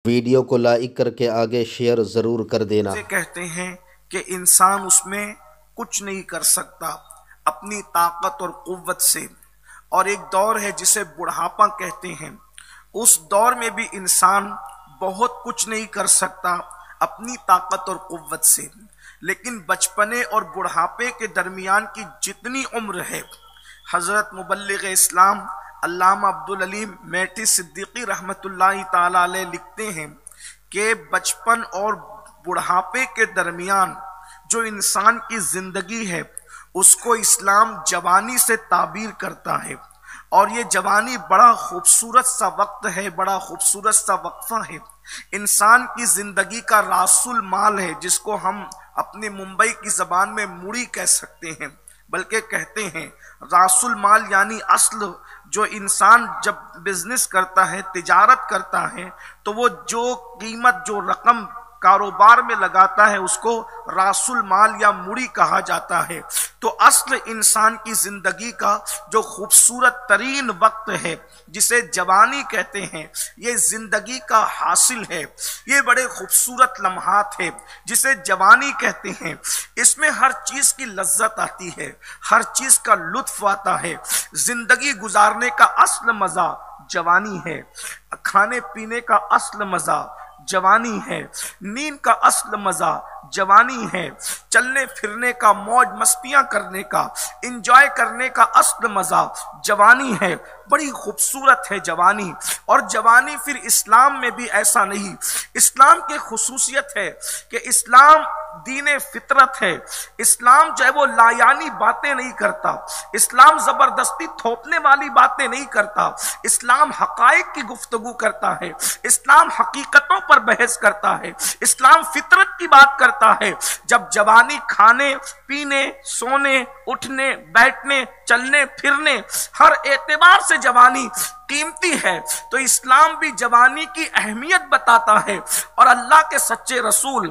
Video کو like کر کے آگے شیئر ضرور کر دینا۔ کہتے ہیں کہ انسان اس میں کچھ نہیں کر سکتا اپنی طاقت اور قوت سے، اور ایک دور ہے جسے بڑھاپا کہتے ہیں، اس دور میں بھی انسان بہت کچھ نہیں کر سکتا اپنی طاقت اور قوت سے، لیکن بچپنے اور بڑھاپے کے درمیان کی جتنی عمر ہے، حضرت مبلغ اسلام علامہ عبدالعلیم میٹھی صدیقی رحمت اللہ تعالی علیہ لکھتے ہیں کہ بچپن اور بڑھاپے کے درمیان جو انسان کی زندگی ہے اس کو اسلام جوانی سے تعبیر کرتا ہے، اور یہ جوانی بڑا خوبصورت سا وقت ہے، بڑا خوبصورت سا وقفہ ہے، انسان کی زندگی کا راس المال ہے، جس کو ہم اپنے ممبئی کی زبان میں موڑی کہہ سکتے ہیں، بلکہ کہتے ہیں راس المال یعنی اصل۔ جو انسان جب بزنس کرتا ہے، تجارت کرتا ہے، تو وہ جو قیمت، جو رقم کاروبار میں لگاتا ہے اس کو راس المال یا موڑی کہا جاتا ہے۔ تو اصل انسان کی زندگی کا جو خوبصورت ترین وقت ہے جسے جوانی کہتے ہیں، یہ زندگی کا حاصل ہے، یہ بڑے خوبصورت لمحات ہے جسے جوانی کہتے ہیں۔ اس میں ہر چیز کی لذت آتی ہے، ہر چیز کا لطف آتا ہے، زندگی گزارنے کا اصل مزہ جوانی ہے، کھانے پینے کا اصل مزہ جوانی ہے، نیند کا اصل مزہ جوانی ہے، چلنے پھرنے کا، موج مستیاں کرنے کا، انجوائے کرنے کا اصل مزہ جوانی ہے۔ بڑی خوبصورت ہے جوانی، اور جوانی پھر اسلام میں بھی ایسا نہیں۔ اسلام کی خصوصیت ہے کہ اسلام دین فطرت ہے، اسلام جو ہے وہ لایانی باتیں نہیں کرتا، اسلام زبردستی تھوپنے والی باتیں نہیں کرتا، اسلام حقائق کی گفتگو کرتا ہے، اسلام حقیقتوں پر بحث کرتا ہے، اسلام فطرت کی بات کرتا ہے۔ جب جوانی کھانے پینے، سونے، اٹھنے بیٹھنے، چلنے پھرنے، ہر اعتبار سے جوانی قیمتی ہے، تو اسلام بھی جوانی کی اہمیت بتاتا ہے۔ اور اللہ کے سچے رسول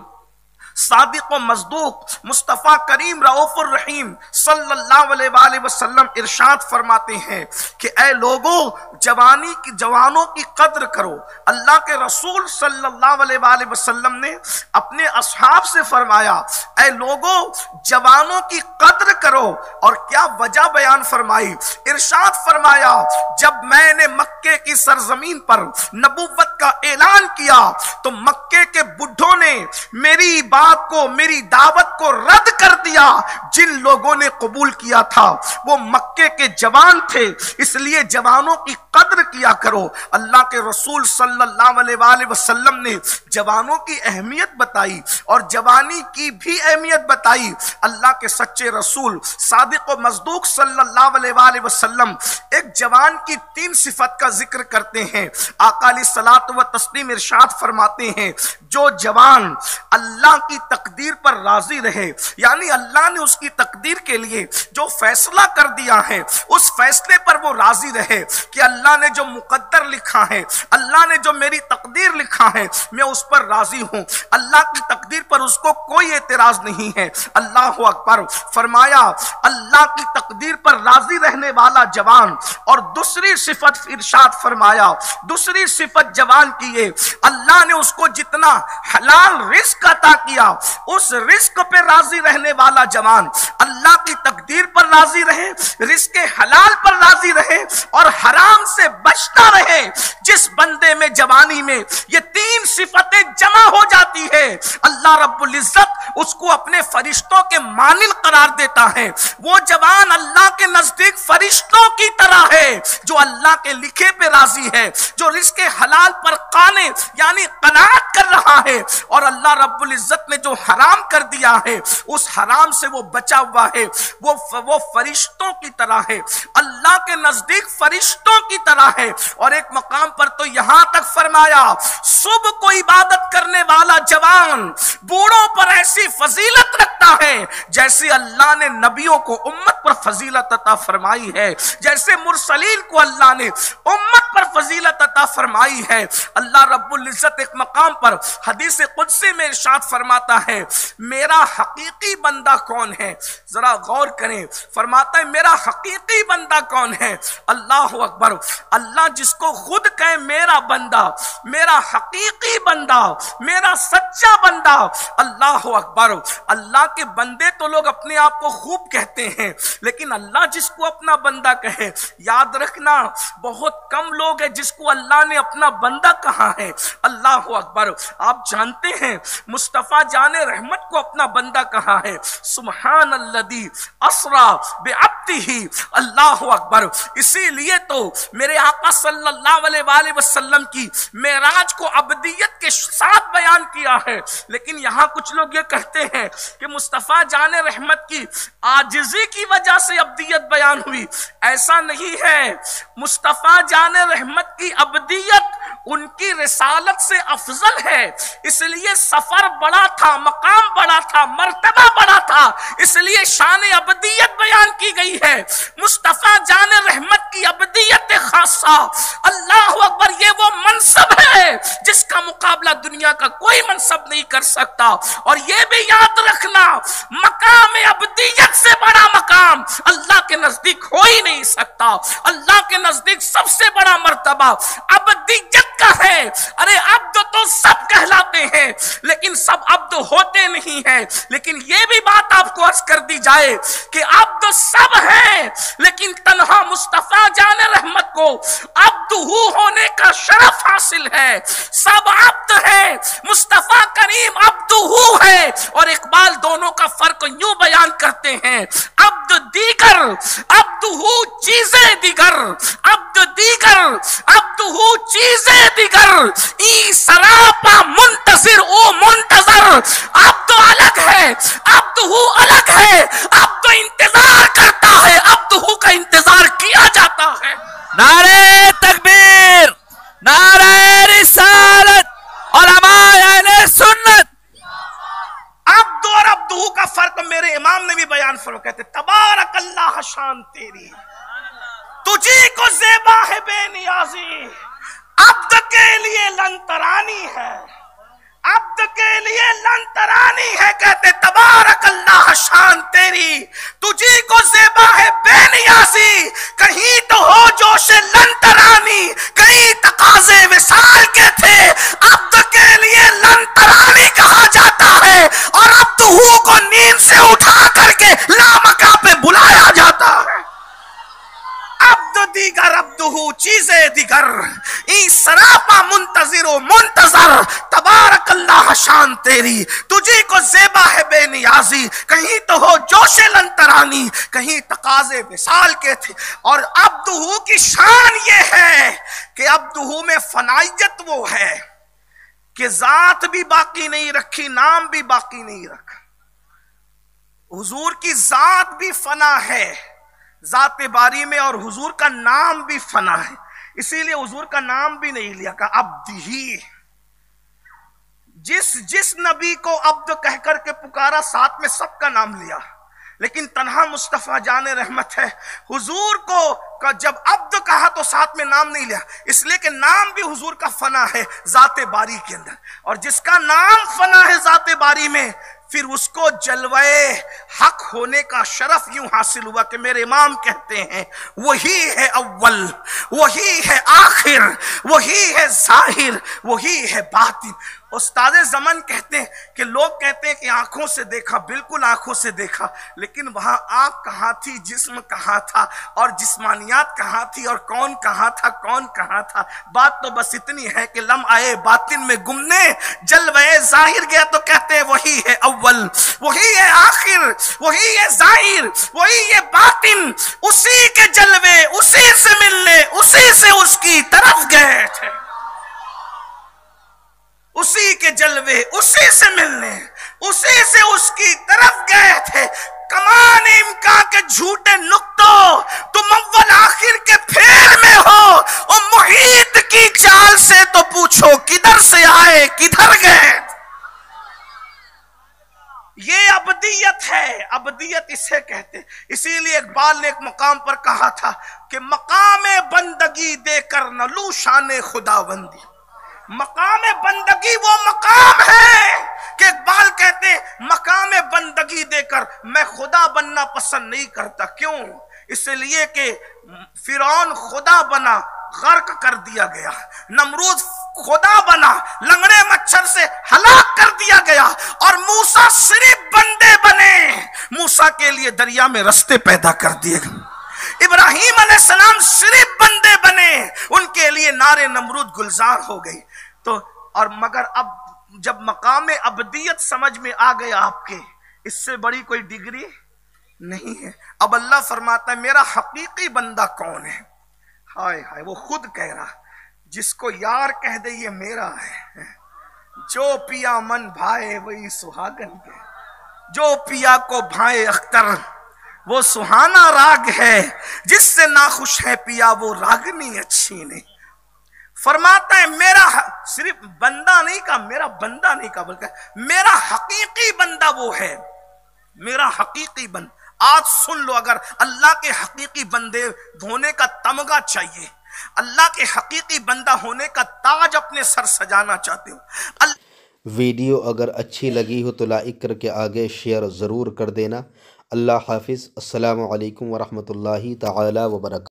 صادق و مصدوق مصطفیٰ کریم رؤوف الرحیم صلی اللہ علیہ وآلہ وسلم ارشاد فرماتے ہیں کہ اے لوگوں، جوانوں کی قدر کرو۔ اللہ کے رسول صلی اللہ علیہ وآلہ وسلم نے اپنے اصحاب سے فرمایا اے لوگوں جوانوں کی قدر کرو، اور کیا وجہ بیان فرمائی؟ ارشاد فرمایا جب میں نے مکے کی سرزمین پر نبوت کا اعلان کیا تو مکے کے بڈھوں نے میری بات کو، میری دعوت کو رد کر دیا، جن لوگوں نے قبول کیا تھا وہ مکے کے جوان تھے، اس لیے جوانوں کی قدر کیا کرو۔ اللہ کے رسول صلی اللہ علیہ وآلہ وسلم نے جوانوں کی اہمیت بتائی اور جوانی کی بھی اہمیت بتائی۔ اللہ کے سچے رسول صادق و مصدوق صلی اللہ علیہ وآلہ وسلم ایک جوان کی 3 صفت کا ذکر کرتے ہیں۔ آقا علیہ الصلوۃ والتسلیم ارشاد فرماتے ہیں جو جوان اللہ کی تقدیر پر راضی رہے، یعنی اللہ نے اس کی تقدیر کے لیے جو فیصلہ کر دیا ہے اس فیصلے پر وہ راضی رہے کہ اللہ نے جو مقدر لکھا ہے، اللہ نے جو میری تقدیر لکھا ہے، میں اس پر راضی ہوں، اللہ کی تقدیر پر اس کو کوئی اعتراض نہیں ہے۔ اللہ اکبر۔ فرمایا اللہ کی تقدیر پر راضی رہنے والا جوان، اور دوسری صفت ارشاد فرمایا، دوسری صفت جوان کی ہے اللہ نے اس کو جتنا حلال رزق عطا کیا اس رزق پہ راضی رہنے والا جوان اللہ کی تقدیر پر راضی رہے، رزق حلال پر راضی رہے، اور حرام سے بچتا رہے۔ جس بندے میں جوانی میں یہ 3 صفتیں جمع ہو جاتی ہے، اللہ رب العزت اس کو اپنے فرشتوں کے مانند قرار دیتا ہے۔ وہ جوان اللہ کے نزدیک فرشتوں کی طرح ہے جو اللہ کے لکھے پہ راضی ہے، جو رزق حلال پر قانے یعنی قناعت کر رہا ہے، اور اللہ رب العزت نے جو حرام کر دیا ہے اس حرام سے وہ بچا ہوا ہے، وہ فرشتوں کی طرح ہے، اللہ کے نزدیک فرشتوں کی طرح ہے۔ اور ایک مقام پر تو یہاں تک فرمایا صبح کو عبادت کرنے والا جوان بوڑھوں پر ایسی فضیلت رکھتا ہے جیسے اللہ نے نبیوں کو امت پر فضیلت عطا فرمائی ہے، جیسے مرسلین کو اللہ نے امت پر فضیلت عطا فرمائی ہے۔ اللہ رب العزت العزت ایک مقام پر حدیث قدسی میں ارشاد فرماتا ہے میرا حقیقی بندہ کون ہے؟ ذرا غور کریں، فرماتا ہے میرا حقیقی بندہ کون ہے؟ اللہ اکبر، اللہ جس کو خود کہے میرا بندہ، میرا حقیقی بندہ، میرا سچا بندہ، اللہ اکبر۔ اللہ کے بندے تو لوگ اپنے آپ کو خوب کہتے ہیں، لیکن اللہ جس کو اپنا بندہ کہے، یاد رکھنا بہت کم لوگ ہیں جس کو اللہ نے اپنا بندہ کہا ہے۔ اللہ اکبر۔ آپ جانتے ہیں مصطفیٰ جان رحمت کو اپنا بندہ کہا ہے، سبحان الذی اسریٰ بعبدہ، اللہ اکبر۔ اسی لیے تو میرے آقا صلی اللہ علیہ وآلہ وسلم کی معراج کو عبدیت کے ساتھ بیان کیا ہے، لیکن یہاں کچھ لوگ یہ کہتے ہیں کہ مصطفیٰ جان رحمت کی عاجزی کی وجہ سے عبدیت بیان ہوئی۔ ایسا نہیں ہے، مصطفیٰ جان رحمت کی عبدیت ان کی رسالت سے افضل ہے، اس لیے سفر بڑا تھا، مقام بڑا تھا، مرتبہ بڑا تھا، اس لیے شان عبدیت بیان کی گئی ہے۔ مصطفیٰ جان رحمت کی عبدیت خاصہ، اللہ اکبر، یہ وہ منصب ہے جس کا مقابلہ دنیا کا کوئی منصب نہیں کر سکتا۔ اور یہ بھی یاد رکھنا مقام عبدیت سے بڑا مقام اللہ کے نزدیک ہو ہی نہیں سکتا۔ اللہ کے نزدیک سب سے بڑا مرتبہ عبدیت کا ہے۔ ارے عبد تو سب کہلاتے ہیں لیکن سب عبد ہوتے نہیں ہیں، لیکن یہ بھی بات آپ کو عرض کر دی جائے کہ عبد سب ہیں، لیکن تنہا مصطفیٰ جان رحمت کو عبد ہونے کا شرف حاصل ہے۔ سب عبد ہیں، مصطفیٰ کریم عبد ہے۔ اور اقبال دونوں کا فرق یوں بیان کرتے ہیں، عبد دیگر عبد چیزیں دیگر، عبد دیگر عبد چیزیں دیگر، ای سراپا منتظر او منتظر۔ عبد الگ ہے، عبد الگ ہے، عبد انتظار کرتا ہے، عبد کا انتظار کیا جاتا ہے۔ نعرہ تکبیر، نعرہ رسالت، علماء اہل سنت۔ عبد اور عبدہ کا فرق میرے امام نے بھی بیان فرمایا، کہتے تبارک اللہ شان تیری، تجھی کو زیبا ہے بے نیازی۔ عبد کے لیے لن ترانی ہے، عبد کے لیے لن ترانی ہے، کہتے تبارک اللہ شان تیری، تجھی کو زیبا ہے بے نیازی۔ کہیں تو ہو جوش لن ترانی، کہیں تقاضے وصال کے تھے، عبد کے لیے لن ترانی کہا جاتا ہے، اور عبد کو نیند سے اٹھا کر کے لامکاں پہ بلایا جاتا ہے۔ عبد دیگر عبدہ چیزیں دیگر، ای سراپا منتظر و منتظر۔ تبارک اللہ شان تیری، تجھی کو زیبا ہے بے نیازی، کہیں تو ہو جوش لن ترانی، کہیں تقاضے وصال کے تھے۔ اور عبدہ کی شان یہ ہے کہ عبدہ میں فنائیت وہ ہے کہ ذات بھی باقی نہیں رکھی، نام بھی باقی نہیں رکھا۔ حضور کی ذات بھی فنا ہے ذات باری میں، اور حضور کا نام بھی فنا ہے، اسی لیے حضور کا نام بھی نہیں لیا، کہا عبد ہی۔ جس نبی کو عبد کہہ کر کے پکارا، ساتھ میں سب کا نام لیا، لیکن تنہا مصطفیٰ جان رحمت ہے۔ حضور کو جب عبد کہا تو ساتھ میں نام نہیں لیا، اس لیے کہ نام بھی حضور کا فنا ہے ذات باری کے اندر، اور جس کا نام فنا ہے ذات باری میں، پھر اس کو جلوہ حق ہونے کا شرف یوں حاصل ہوا کہ میرے امام کہتے ہیں وہی ہے اول، وہی ہے آخر، وہی ہے ظاہر، وہی ہے باطن۔ استاد زمن کہتے ہیں کہ لوگ کہتے ہیں کہ آنکھوں سے دیکھا، بالکل آنکھوں سے دیکھا، لیکن وہاں آنکھ کہاں تھی، جسم کہاں تھا، اور جسمانیات کہاں تھی، اور کون کہاں تھا، کون کہاں تھا۔ بات تو بس اتنی ہے کہ لمحہ باطن میں گمنے جلوہ ظاہر گیا تو کہتے ہیں وہی ہے اول، وہی ہے آخر، وہی ہے ظاہر، وہی ہے باطن۔ اسی کے جلوے اسی سے ملنے، اسی سے اس کی طرف گئے تھے، اسی کے جلوے اسی سے ملنے، اسی سے اس کی طرف گئے تھے۔ کمان امکان کے جھوٹے نقطوں، تم اول آخر کے پھیر میں ہو، اور محیط کی چال سے تو پوچھو کدھر سے آئے کدھر گئے۔ یہ عبدیت ہے، عبدیت اسے کہتے۔ اسی لیے اقبال نے ایک مقام پر کہا تھا کہ مقام بندگی دے کر نہ لوں شان خداوندی، مقام بندگی وہ مقام ہے کہ اقبال کہتے ہیں مقام بندگی دے کر میں خدا بننا پسند نہیں کرتا. کیوں؟ اس لیے کہ فرعون خدا بنا غرق کر دیا گیا، نمرود خدا بنا لنگڑے مچھر سے ہلاک کر دیا گیا، اور موسیٰ صرف بندے بنے، موسیٰ کے لیے دریا میں رستے پیدا کر دیے گئے. ابراہیم علیہ السلام صرف بندے بنے، ان کے لیے نار نمرود گلزار ہو گئی. تو اور مگر اب جب مقام ابدیت سمجھ میں آ گیا آپ کے، اس سے بڑی کوئی ڈگری نہیں ہے. اب اللہ فرماتا ہے میرا حقیقی بندہ کون ہے؟ ہائے ہائے، وہ خود کہہ رہا، جس کو یار کہہ دے یہ میرا ہے، جو پیا من بھائے وہی سہاگن کے، جو پیا کو بھائے اختر وہ سہانا راگ ہے، جس سے ناخوش ہے پیا وہ راگنی اچھی نہیں. فرماتا ہے میرا صرف بندہ نہیں کہا، میرا بندہ نہیں کہا، بلکہ میرا حقیقی بندہ وہ ہے، میرا حقیقی بندہ. آج سن لو، اگر اللہ کے حقیقی بندے ہونے کا تمغہ چاہیے، اللہ کے حقیقی بندہ ہونے کا تاج اپنے سر سجانا چاہتے ہو، ویڈیو اگر اچھی لگی ہو تو لائک کر کے آگے شیئر ضرور کر دینا. اللہ حافظ. السلام علیکم ورحمۃ اللہ تعالی وبرکاتہ.